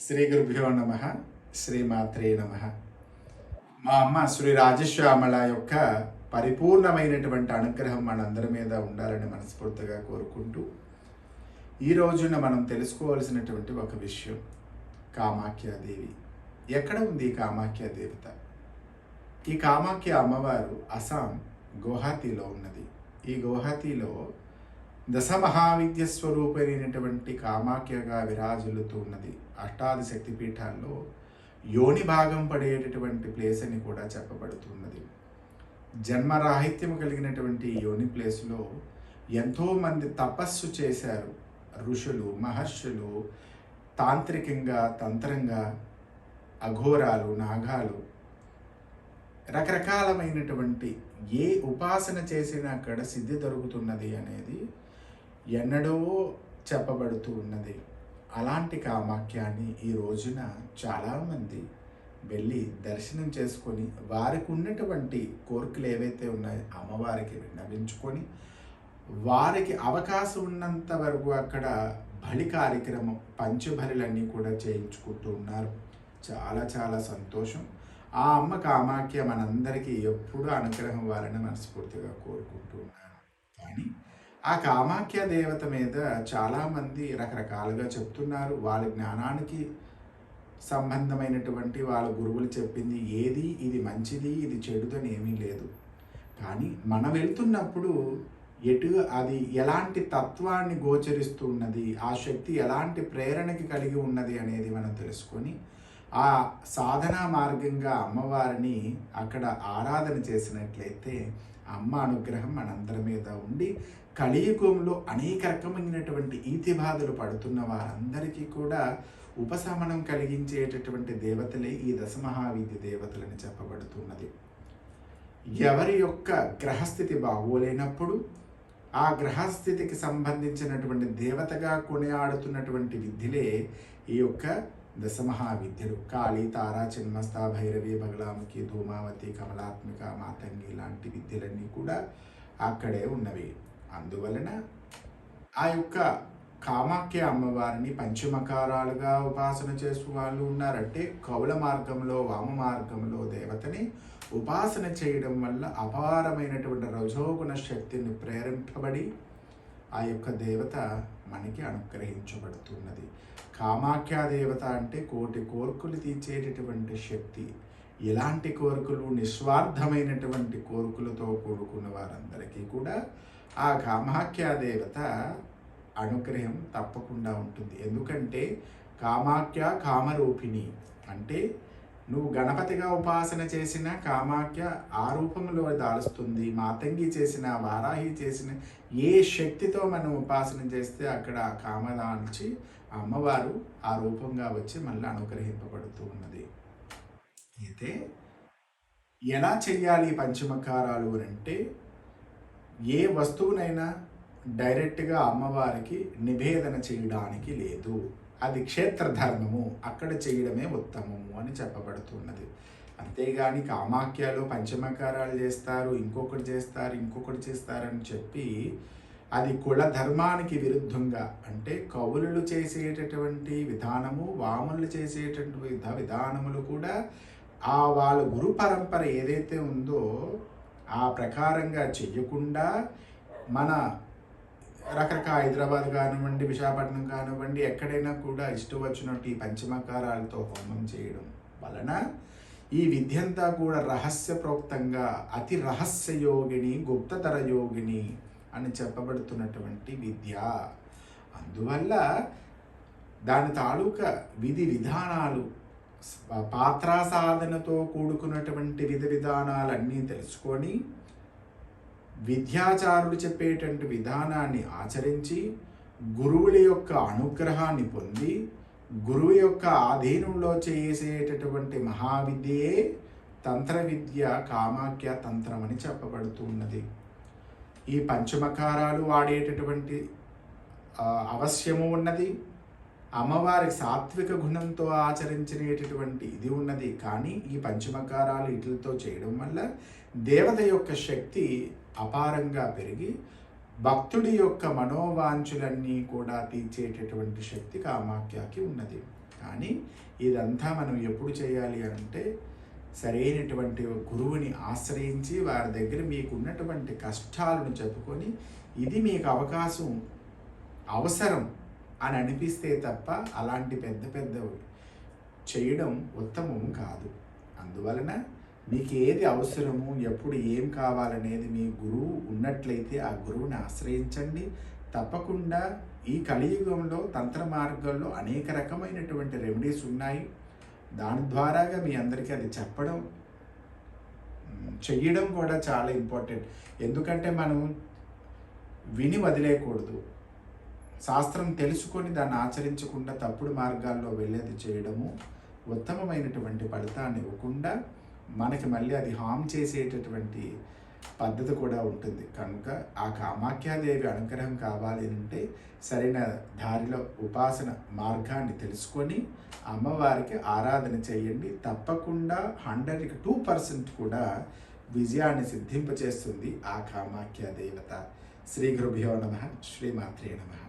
శ్రీ గురుభ్యో నమ. శ్రీమాత్రే నమ. మా అమ్మ శ్రీ రాజశ్యామల యొక్క పరిపూర్ణమైనటువంటి అనుగ్రహం మనందరి మీద ఉండాలని మనస్ఫూర్తిగా కోరుకుంటూ ఈ రోజున మనం తెలుసుకోవాల్సినటువంటి ఒక విషయం, కామాఖ్యాదేవి. ఎక్కడ ఉంది ఈ కామాఖ్య దేవత? ఈ కామాఖ్య అమ్మవారు అస్సాం గువాహతిలో ఉన్నది. ఈ గువాహతిలో దశ మహావిద్య స్వరూపమైనటువంటి కామాఖ్యగా విరాజిల్లుతూ ఉన్నది. అష్టాది శక్తిపీఠాల్లో యోని భాగం పడేటటువంటి ప్లేస్ అని కూడా చెప్పబడుతున్నది. జన్మరాహిత్యము కలిగినటువంటి యోని ప్లేస్లో ఎంతోమంది తపస్సు చేశారు. ఋషులు, మహర్షులు, తాంత్రికంగా, తంత్రంగా, అఘోరాలు, నాగాలు, రకరకాలమైనటువంటి ఏ ఉపాసన చేసినా అక్కడ సిద్ధి దొరుకుతున్నది అనేది ఎన్నడో చెప్పబడుతూ ఉన్నది. అలాంటి కామాఖ్యాన్ని ఈ రోజున చాలామంది వెళ్ళి దర్శనం చేసుకొని వారికి ఉన్నటువంటి కోరికలు ఏవైతే ఉన్నాయో అమ్మవారికి విన్నవించుకొని వారికి అవకాశం ఉన్నంత వరకు అక్కడ బలి కార్యక్రమం, పంచబలిలన్నీ కూడా చేయించుకుంటూ ఉన్నారు. చాలా చాలా సంతోషం. ఆ అమ్మ కామాఖ్య మనందరికీ ఎప్పుడూ అనుగ్రహం ఇవ్వాలని మనస్ఫూర్తిగా కోరుకుంటూ ఉన్నాను. కానీ ఆ కామాఖ్య దేవత మీద చాలామంది రకరకాలుగా చెప్తున్నారు. వాళ్ళ జ్ఞానానికి సంబంధమైనటువంటి వాళ్ళ గురువులు చెప్పింది ఏది ఇది మంచిది, ఇది చెడుదని ఏమీ లేదు. కానీ మనం వెళ్తున్నప్పుడు అది ఎలాంటి తత్వాన్ని గోచరిస్తూ ఉన్నది, ఆ శక్తి ఎలాంటి ప్రేరణకి కలిగి ఉన్నది అనేది మనం తెలుసుకొని ఆ సాధనా మార్గంగా అమ్మవారిని అక్కడ ఆరాధన చేసినట్లయితే అమ్మ అనుగ్రహం మనందరి మీద ఉండి కలియుగంలో అనేక రకమైనటువంటి ఈతి బాధలు పడుతున్న వారందరికీ కూడా ఉపశమనం కలిగించేటటువంటి దేవతలే ఈ దశమహావిద్య దేవతలని చెప్పబడుతున్నది. ఎవరి యొక్క గ్రహస్థితి బాగోలేనప్పుడు ఆ గ్రహస్థితికి సంబంధించినటువంటి దేవతగా కొనియాడుతున్నటువంటి విద్యలే ఈ యొక్క దశమహావిద్యలు. కాళీ, తారా, చిన్మస్త, భైరవి, బగలాముఖి, ధూమావతి, కమలాత్మిక, మాతంగి లాంటి విద్యలన్నీ కూడా అక్కడే ఉన్నవి. అందువలన ఆ యొక్క కామాఖ్య అమ్మవారిని పంచమకారాలుగా ఉపాసన చేసే వాళ్ళు ఉన్నారంటే కౌల మార్గంలో, వామ మార్గంలో దేవతని ఉపాసన చేయడం వల్ల అపారమైనటువంటి రజోగుణ శక్తిని ప్రేరేపింపబడి ఆ యొక్క దేవత మనకి అనుగ్రహించబడుతున్నది. కామాఖ్య దేవత అంటే కోటి కోరికలు తీర్చేటటువంటి శక్తి. ఇలాంటి కోరికలు, నిస్వార్థమైనటువంటి కోరికలతో కూడుకున్న వారందరికీ కూడా ఆ కామాఖ్య దేవత అనుగ్రహం తప్పకుండా ఉంటుంది. ఎందుకంటే కామాఖ్య కామరూపిణి అంటే నువ్వు గణపతిగా ఉపాసన చేసిన కామాఖ్య ఆ రూపంలో దాలుస్తుంది. మాతంగి చేసిన, వారాహి చేసిన ఏ శక్తితో మనం ఉపాసన చేస్తే అక్కడ ఆ కామదాల్చి అమ్మవారు ఆ రూపంగా వచ్చి మళ్ళీ అనుగ్రహింపబడుతూ ఉన్నది. అయితే ఎలా చెయ్యాలి పంచమకారాలు అంటే ఏ వస్తువునైనా డైరెక్ట్గా అమ్మవారికి నివేదన చేయడానికి లేదు. అది క్షేత్రధర్మము, అక్కడ చేయడమే ఉత్తమము అని చెప్పబడుతున్నది. అంతేగాని కామాఖ్యలో పంచమకారాలు చేస్తారు, ఇంకొకటి చేస్తారని చెప్పి అది కుల ధర్మానికి విరుద్ధంగా, అంటే కవులు చేసేటటువంటి విధానము, వాములు చేసేటటువంటి విధానములు కూడా ఆ వాళ్ళ గురు పరంపర ఏదైతే ఉందో ఆ ప్రకారంగా చెయ్యకుండా మన రకరకాల హైదరాబాద్ కానివ్వండి, విశాఖపట్నం కానివ్వండి, ఎక్కడైనా కూడా ఇష్టం వచ్చినట్టు ఈ పంచమకారాలతో హోమం చేయడం వలన ఈ విద్యంతా కూడా రహస్యప్రోక్తంగా అతి రహస్య యోగిని, గుప్తతర యోగిని అని చెప్పబడుతున్నటువంటి విద్య. అందువల్ల దాని తాలూకా విధి విధానాలు, పాత్రా సాధనతో కూడుకున్నటువంటి విధి విధానాలన్నీ తెలుసుకొని విద్యాచారులు చెప్పేటువంటి విధానాన్ని ఆచరించి గురువుల యొక్క అనుగ్రహాన్ని పొంది గురువు యొక్క ఆధీనంలో చేసేటటువంటి మహావిద్యే తంత్ర విద్య, కామాఖ్య తంత్రం అని చెప్పబడుతూ ఉన్నది. ఈ పంచమకారాలు వాడేటటువంటి అవశ్యము ఉన్నది. అమ్మవారి సాత్విక గుణంతో ఆచరించినటువంటి ఇది ఉన్నది. కానీ ఈ పంచమకారాలు వీటితో చేయడం వల్ల దేవత యొక్క శక్తి అపారంగా పెరిగి భక్తుడి యొక్క మనోవాంఛలన్నీ కూడా తీర్చేటటువంటి శక్తి కామాఖ్యకి ఉన్నది. కానీ ఇదంతా మనం ఎప్పుడు చేయాలి అంటే సరైనటువంటి గురువుని ఆశ్రయించి వారి దగ్గర మీకు ఉన్నటువంటి కష్టాలను చెప్పుకొని ఇది మీకు అవసరం అని అనిపిస్తే తప్ప అలాంటి పెద్ద పెద్దవి చేయడం ఉత్తమం కాదు. అందువలన మీకు ఏది అవసరము, ఎప్పుడు ఏం కావాలనేది మీ గురువు ఉన్నట్లయితే ఆ గురువుని ఆశ్రయించండి. తప్పకుండా ఈ కలియుగంలో తంత్ర మార్గంలో అనేక రకమైనటువంటి రెమెడీస్ ఉన్నాయి. దాని ద్వారాగా మీ అందరికీ అది చెప్పడం చెయ్యడం కూడా చాలా ఇంపార్టెంట్. ఎందుకంటే మనం విని వదిలేయకూడదు. శాస్త్రం తెలుసుకొని దాన్ని ఆచరించకుండా తప్పుడు మార్గాల్లో వెళ్ళేది చేయడము ఉత్తమమైనటువంటి ఫలితాన్ని ఇవ్వకుండా మనకి మళ్ళీ అది హామ్ చేసేటటువంటి పద్ధతి కూడా ఉంటుంది. కనుక ఆ కామాఖ్యాదేవి అనుగ్రహం కావాలి అంటే సరైన దారిలో ఉపాసన మార్గాన్ని తెలుసుకొని అమ్మవారికి ఆరాధన చేయండి. తప్పకుండా 102% కూడా విజయాన్ని సిద్ధింపచేస్తుంది ఆ కామాఖ్య దేవత. శ్రీ గురుభ్యో నమః. శ్రీమాత్రే నమః.